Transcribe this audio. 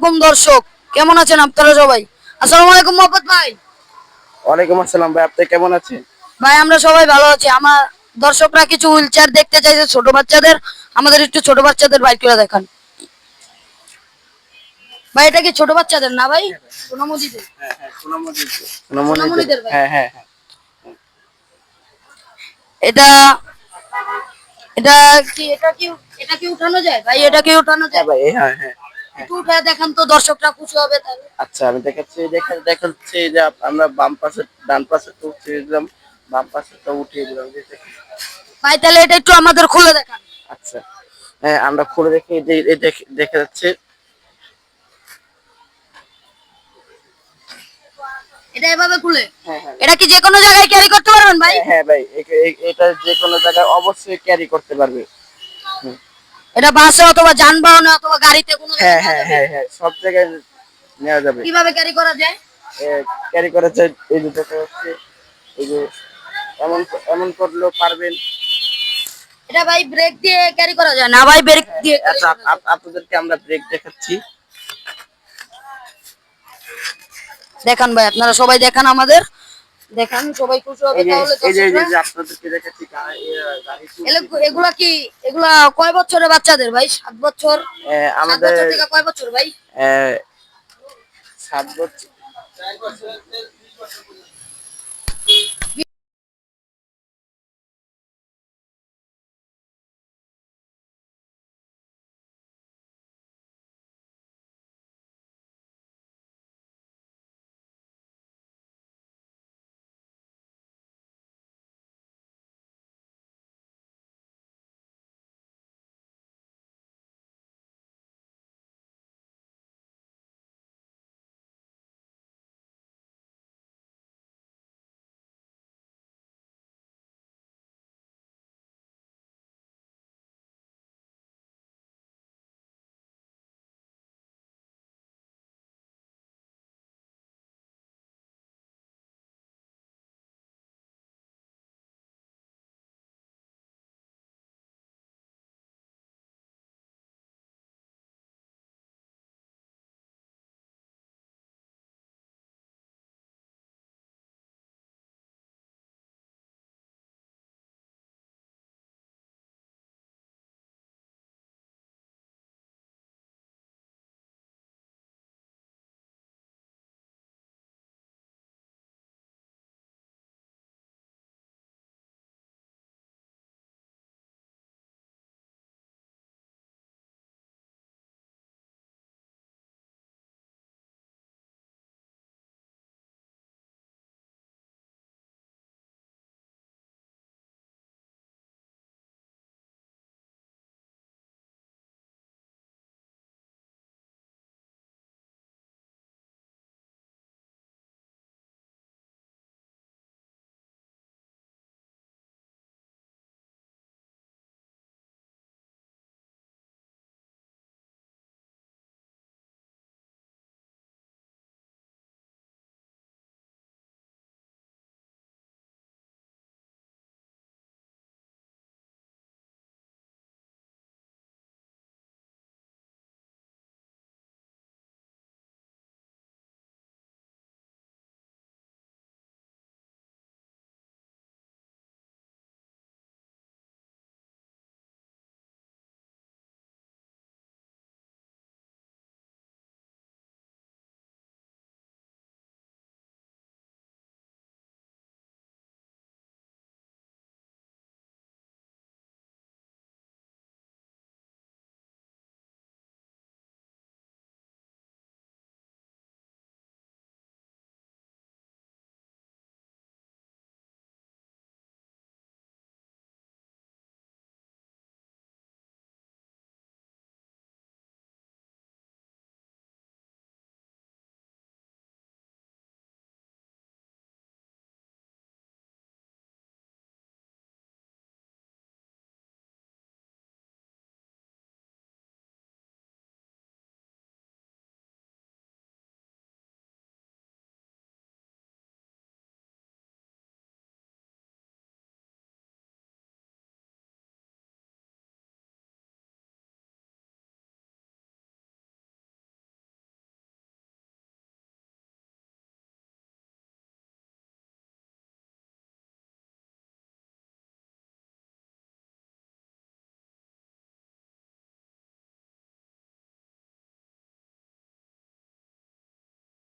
আলাইকুম দর্শক, কেমন আছেন আপনারা সবাই? আসসালামু আলাইকুম মোহাম্মদ ভাই। ওয়ালাইকুম আসসালাম ভাই, আপনি কেমন আছেন? ভাই আমরা সবাই ভালো আছি। আমার দর্শকরা কিছু হুইল চেয়ার দেখতে চাইছে ছোট বাচ্চাদের, আমাদের একটু ছোট বাচ্চাদের বাইক করে দেখান। ভাই এটা কি ছোট বাচ্চাদের না ভাই? সোনামুদিদের। হ্যাঁ হ্যাঁ, সোনামণিদের। সোনামুদিদের ভাই। হ্যাঁ হ্যাঁ হ্যাঁ। এটা এটা কি এটা কি উঠানো যায় ভাই? এটা কি উঠানো হ্যাঁ যায়? ভাই, হ্যাঁ হ্যাঁ। একটু উঠে দেখান তো, দর্শকরা খুশি হবে তাহলে। আচ্ছা, আমি দেখাচ্ছি যে আমরা বাম পাশে ডান পাশে তো উঠিয়ে দিলাম, বাম পাশে তো উঠিয়ে দিলাম, যে দেখেন। ভাই তাহলে এটা একটু আমাদের খুলে দেখান। আচ্ছা, হ্যাঁ আমরা খুলে দেখি, দেখে যাচ্ছে। এটা এভাবে খুলে হ্যাঁ হ্যাঁ এটা কি যে কোনো জায়গায় ক্যারি করতে পারবেন ভাই? হ্যাঁ হ্যাঁ ভাই, এটা যে কোনো জায়গায় অবশ্যই ক্যারি করতে পারবে। হুম। এটা বাসে অথবা যানবাহনে অথবা গাড়িতে কোনো হ্যাঁ জায়গায় নেওয়া হ্যাঁ যাবে? হ্যাঁ হ্যাঁ, সব জায়গায় নেওয়া যাবে। কিভাবে ক্যারি করা যায়? ক্যারি করা যায়, এই যে দেখা যাচ্ছে, এই যে এমন এমন করলেও পারবেন। এটা ভাই ব্রেক দিয়ে ক্যারি করা যায় না ভাই? ব্রেক দিয়ে ক্যারি আচ্ছা, করা যায়। আপনাদেরকে আমরা ব্রেক দেখাচ্ছি। দেখান ভাই, আপনারা সবাই দেখান, আমাদের দেখান, সবাই খুশি হবে এই যে তাহলে এই যে এই যে দর্শকরা। যে আপনাদেরকে দেখাচ্ছি, গাড়ি এগুলা কি এগুলা কয় বছরের বাচ্চাদের ভাই? 7 বছর? 7 আমাদের বছর থেকে কয় বছর ভাই? 7 বছর,